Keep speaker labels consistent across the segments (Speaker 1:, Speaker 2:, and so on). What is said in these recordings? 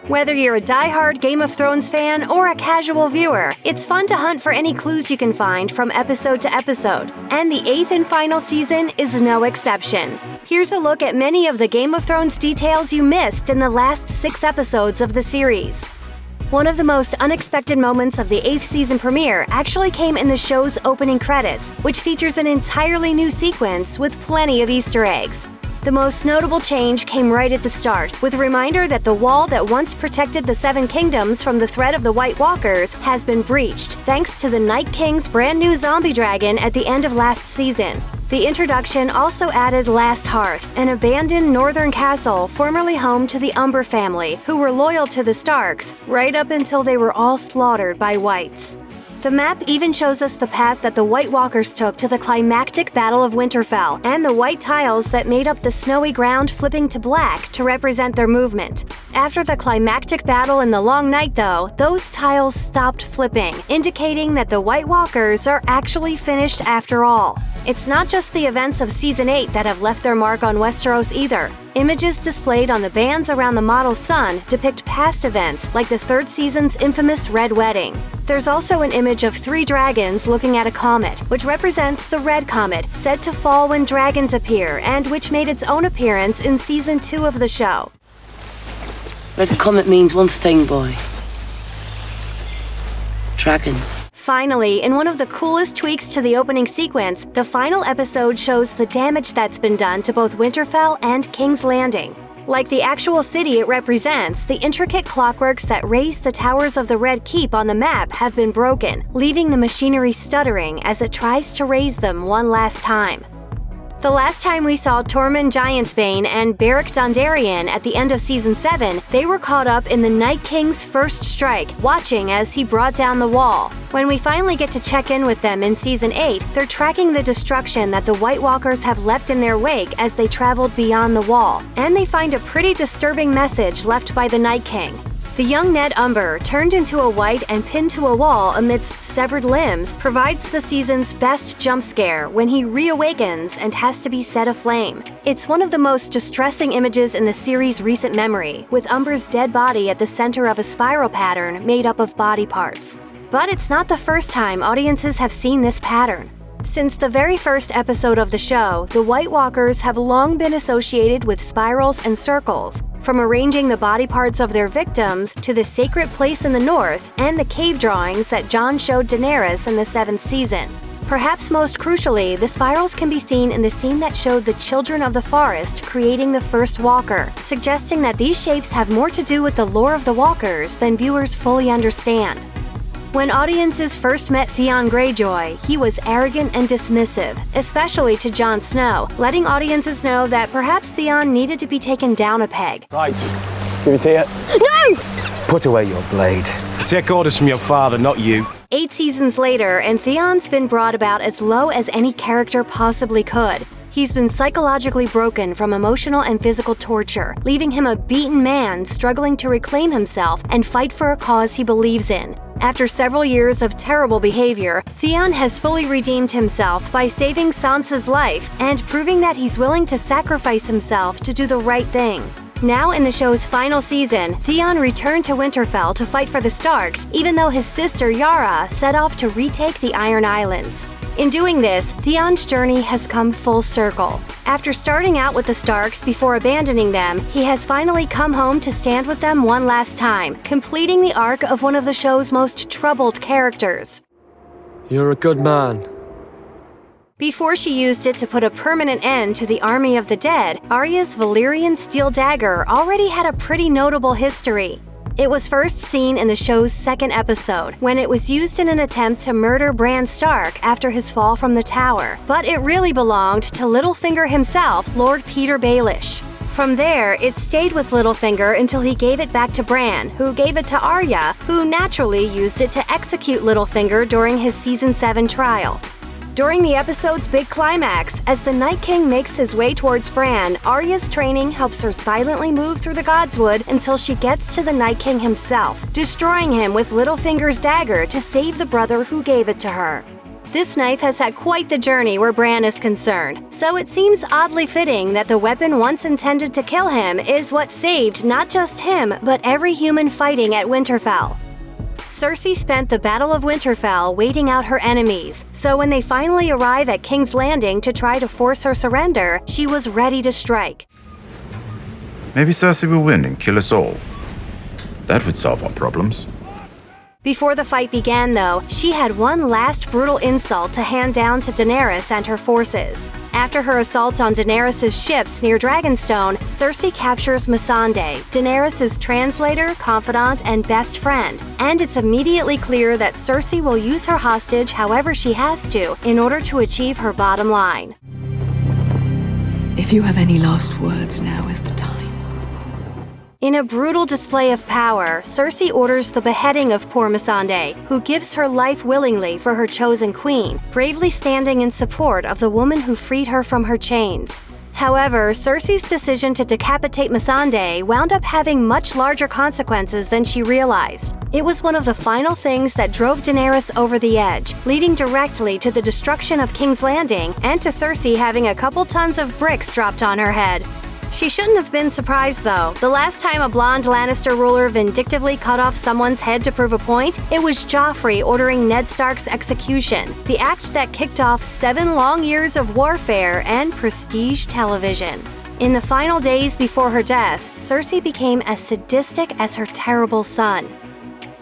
Speaker 1: Whether you're a die-hard Game of Thrones fan or a casual viewer, it's fun to hunt for any clues you can find from episode to episode, and the 8th and final season is no exception. Here's a look at many of the Game of Thrones details you missed in the last 6 episodes of the series. One of the most unexpected moments of the 8th season premiere actually came in the show's opening credits, which features an entirely new sequence with plenty of Easter eggs. The most notable change came right at the start, with a reminder that the wall that once protected the Seven Kingdoms from the threat of the White Walkers has been breached, thanks to the Night King's brand new zombie dragon at the end of last season. The introduction also added Last Hearth, an abandoned northern castle formerly home to the Umber family, who were loyal to the Starks, right up until they were all slaughtered by Whites. The map even shows us the path that the White Walkers took to the climactic Battle of Winterfell, and the white tiles that made up the snowy ground flipping to black to represent their movement. After the climactic battle in the Long Night, though, those tiles stopped flipping, indicating that the White Walkers are actually finished after all. It's not just the events of Season 8 that have left their mark on Westeros either. Images displayed on the bands around the model sun depict past events like the 3rd season's infamous Red Wedding. There's also an image of 3 dragons looking at a comet, which represents the Red Comet, said to fall when dragons appear, and which made its own appearance in Season 2 of the show.
Speaker 2: Red Comet means one thing, boy. Dragons.
Speaker 1: Finally, in one of the coolest tweaks to the opening sequence, the final episode shows the damage that's been done to both Winterfell and King's Landing. Like the actual city it represents, the intricate clockworks that raise the towers of the Red Keep on the map have been broken, leaving the machinery stuttering as it tries to raise them one last time. The last time we saw Tormund Giantsbane and Beric Dondarrion at the end of Season 7, they were caught up in the Night King's first strike, watching as he brought down the wall. When we finally get to check in with them in Season 8, they're tracking the destruction that the White Walkers have left in their wake as they traveled beyond the wall, and they find a pretty disturbing message left by the Night King. The young Ned Umber, turned into a white and pinned to a wall amidst severed limbs, provides the season's best jump scare when he reawakens and has to be set aflame. It's one of the most distressing images in the series' recent memory, with Umber's dead body at the center of a spiral pattern made up of body parts. But it's not the first time audiences have seen this pattern. Since the very first episode of the show, the White Walkers have long been associated with spirals and circles, from arranging the body parts of their victims to the sacred place in the north and the cave drawings that Jon showed Daenerys in the 7th season. Perhaps most crucially, the spirals can be seen in the scene that showed the Children of the Forest creating the first Walker, suggesting that these shapes have more to do with the lore of the Walkers than viewers fully understand. When audiences first met Theon Greyjoy, he was arrogant and dismissive, especially to Jon Snow, letting audiences know that perhaps Theon needed to be taken down a peg.
Speaker 3: Right, give it here.
Speaker 1: No!
Speaker 4: Put away your blade.
Speaker 3: Take orders from your father, not you.
Speaker 1: 8 seasons later, and Theon's been brought about as low as any character possibly could. He's been psychologically broken from emotional and physical torture, leaving him a beaten man struggling to reclaim himself and fight for a cause he believes in. After several years of terrible behavior, Theon has fully redeemed himself by saving Sansa's life and proving that he's willing to sacrifice himself to do the right thing. Now in the show's final season, Theon returned to Winterfell to fight for the Starks, even though his sister Yara set off to retake the Iron Islands. In doing this, Theon's journey has come full circle. After starting out with the Starks before abandoning them, he has finally come home to stand with them one last time, completing the arc of one of the show's most troubled characters.
Speaker 5: You're a good man.
Speaker 1: Before she used it to put a permanent end to the army of the dead, Arya's Valyrian steel dagger already had a pretty notable history. It was first seen in the show's 2nd episode, when it was used in an attempt to murder Bran Stark after his fall from the tower. But it really belonged to Littlefinger himself, Lord Peter Baelish. From there, it stayed with Littlefinger until he gave it back to Bran, who gave it to Arya, who naturally used it to execute Littlefinger during his Season 7 trial. During the episode's big climax, as the Night King makes his way towards Bran, Arya's training helps her silently move through the Godswood until she gets to the Night King himself, destroying him with Littlefinger's dagger to save the brother who gave it to her. This knife has had quite the journey where Bran is concerned, so it seems oddly fitting that the weapon once intended to kill him is what saved not just him, but every human fighting at Winterfell. Cersei spent the Battle of Winterfell waiting out her enemies, so when they finally arrive at King's Landing to try to force her surrender, she was ready to strike.
Speaker 4: Maybe Cersei will win and kill us all. That would solve our problems.
Speaker 1: Before the fight began, though, she had one last brutal insult to hand down to Daenerys and her forces. After her assault on Daenerys' ships near Dragonstone, Cersei captures Missandei, Daenerys' translator, confidant, and best friend, and it's immediately clear that Cersei will use her hostage however she has to in order to achieve her bottom line.
Speaker 6: If you have any last words, now is the time.
Speaker 1: In a brutal display of power, Cersei orders the beheading of poor Missandei, who gives her life willingly for her chosen queen, bravely standing in support of the woman who freed her from her chains. However, Cersei's decision to decapitate Missandei wound up having much larger consequences than she realized. It was one of the final things that drove Daenerys over the edge, leading directly to the destruction of King's Landing and to Cersei having a couple tons of bricks dropped on her head. She shouldn't have been surprised, though. The last time a blonde Lannister ruler vindictively cut off someone's head to prove a point, it was Joffrey ordering Ned Stark's execution, the act that kicked off 7 long years of warfare and prestige television. In the final days before her death, Cersei became as sadistic as her terrible son.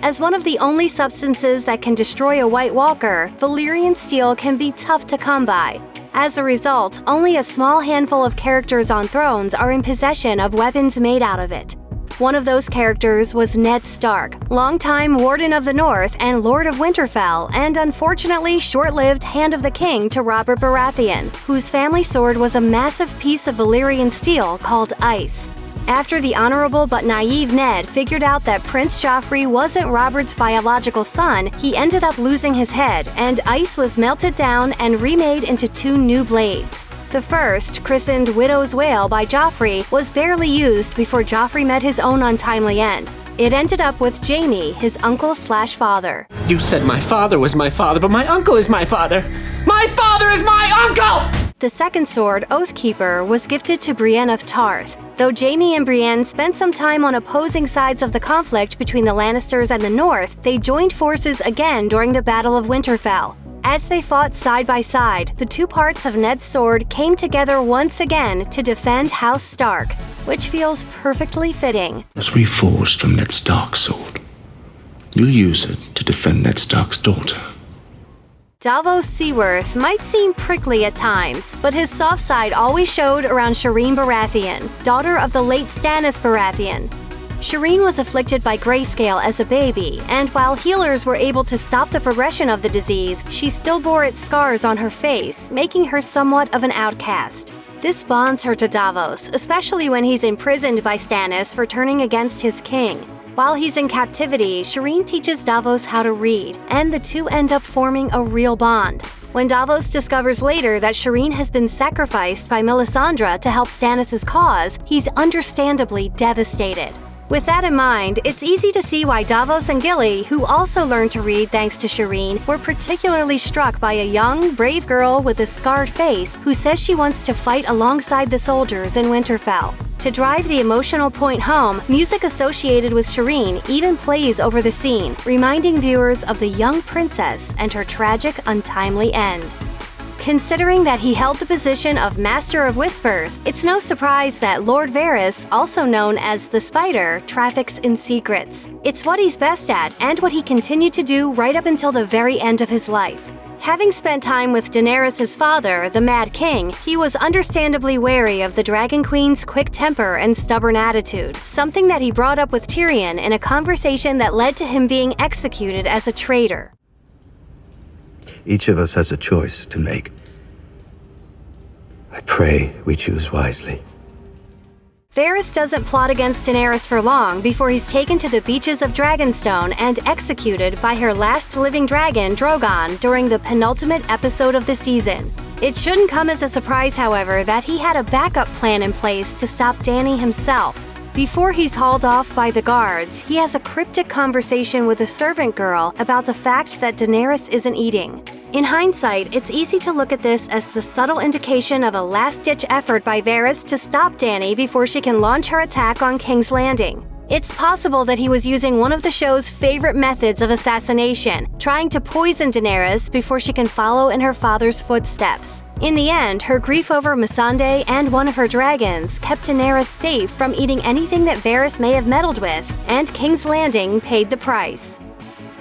Speaker 1: As one of the only substances that can destroy a White Walker, Valyrian steel can be tough to come by. As a result, only a small handful of characters on thrones are in possession of weapons made out of it. One of those characters was Ned Stark, longtime Warden of the North and Lord of Winterfell, and unfortunately short-lived Hand of the King to Robert Baratheon, whose family sword was a massive piece of Valyrian steel called ice. After the honorable but naive Ned figured out that Prince Joffrey wasn't Robert's biological son, he ended up losing his head, and ice was melted down and remade into 2 new blades. The first, christened Widow's Wail by Joffrey, was barely used before Joffrey met his own untimely end. It ended up with Jaime, his uncle/father.
Speaker 7: You said my father was my father, but my uncle is my father! My father is my uncle!
Speaker 1: The second sword, Oathkeeper, was gifted to Brienne of Tarth. Though Jaime and Brienne spent some time on opposing sides of the conflict between the Lannisters and the North, they joined forces again during the Battle of Winterfell. As they fought side by side, the 2 parts of Ned's sword came together once again to defend House Stark, which feels perfectly fitting.
Speaker 8: Was reforged from Ned Stark's sword. You'll use it to defend Ned Stark's daughter.
Speaker 1: Davos Seaworth might seem prickly at times, but his soft side always showed around Shireen Baratheon, daughter of the late Stannis Baratheon. Shireen was afflicted by grayscale as a baby, and while healers were able to stop the progression of the disease, she still bore its scars on her face, making her somewhat of an outcast. This bonds her to Davos, especially when he's imprisoned by Stannis for turning against his king. While he's in captivity, Shireen teaches Davos how to read, and the 2 end up forming a real bond. When Davos discovers later that Shireen has been sacrificed by Melisandre to help Stannis' cause, he's understandably devastated. With that in mind, it's easy to see why Davos and Gilly, who also learned to read thanks to Shireen, were particularly struck by a young, brave girl with a scarred face who says she wants to fight alongside the soldiers in Winterfell. To drive the emotional point home, music associated with Shireen even plays over the scene, reminding viewers of the young princess and her tragic, untimely end. Considering that he held the position of Master of Whispers, it's no surprise that Lord Varys, also known as the Spider, traffics in secrets. It's what he's best at and what he continued to do right up until the very end of his life. Having spent time with Daenerys' father, the Mad King, he was understandably wary of the Dragon Queen's quick temper and stubborn attitude, something that he brought up with Tyrion in a conversation that led to him being executed as a traitor.
Speaker 9: Each of us has a choice to make. I pray we choose wisely.
Speaker 1: Varys doesn't plot against Daenerys for long before he's taken to the beaches of Dragonstone and executed by her last living dragon, Drogon, during the penultimate episode of the season. It shouldn't come as a surprise, however, that he had a backup plan in place to stop Dany himself. Before he's hauled off by the guards, he has a cryptic conversation with a servant girl about the fact that Daenerys isn't eating. In hindsight, it's easy to look at this as the subtle indication of a last-ditch effort by Varys to stop Dany before she can launch her attack on King's Landing. It's possible that he was using one of the show's favorite methods of assassination, trying to poison Daenerys before she can follow in her father's footsteps. In the end, her grief over Missandei and one of her dragons kept Daenerys safe from eating anything that Varys may have meddled with, and King's Landing paid the price.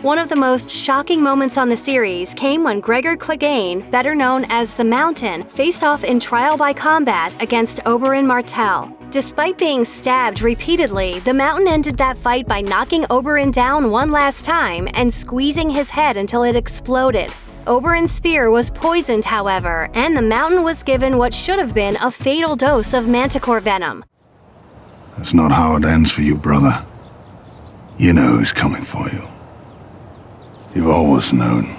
Speaker 1: One of the most shocking moments on the series came when Gregor Clegane, better known as the Mountain, faced off in trial by combat against Oberyn Martell. Despite being stabbed repeatedly, the Mountain ended that fight by knocking Oberyn down one last time and squeezing his head until it exploded. Oberyn's spear was poisoned, however, and the Mountain was given what should have been a fatal dose of manticore venom.
Speaker 10: That's not how it ends for you, brother. You know who's coming for you. You've always known.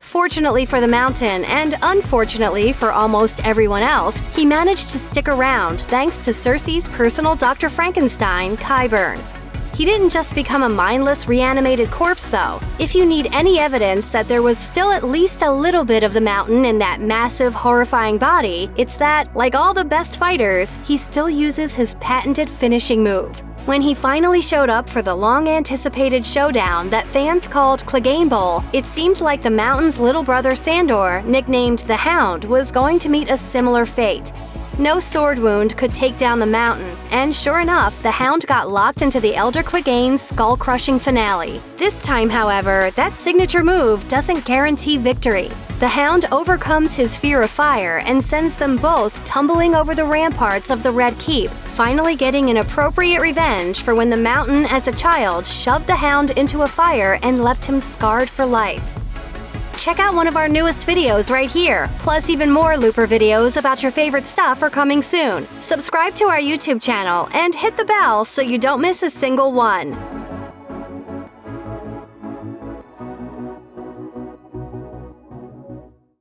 Speaker 1: Fortunately for the Mountain, and unfortunately for almost everyone else, he managed to stick around thanks to Cersei's personal Dr. Frankenstein, Qyburn. He didn't just become a mindless, reanimated corpse, though. If you need any evidence that there was still at least a little bit of the Mountain in that massive, horrifying body, it's that, like all the best fighters, he still uses his patented finishing move. When he finally showed up for the long-anticipated showdown that fans called Clegane Bowl, it seemed like the Mountain's little brother Sandor, nicknamed the Hound, was going to meet a similar fate. No sword wound could take down the Mountain, and sure enough, the Hound got locked into the Elder Clegane's skull-crushing finale. This time, however, that signature move doesn't guarantee victory. The Hound overcomes his fear of fire and sends them both tumbling over the ramparts of the Red Keep, finally getting an appropriate revenge for when the Mountain as a child shoved the Hound into a fire and left him scarred for life. Check out one of our newest videos right here, plus even more Looper videos about your favorite stuff are coming soon. Subscribe to our YouTube channel and hit the bell so you don't miss a single one.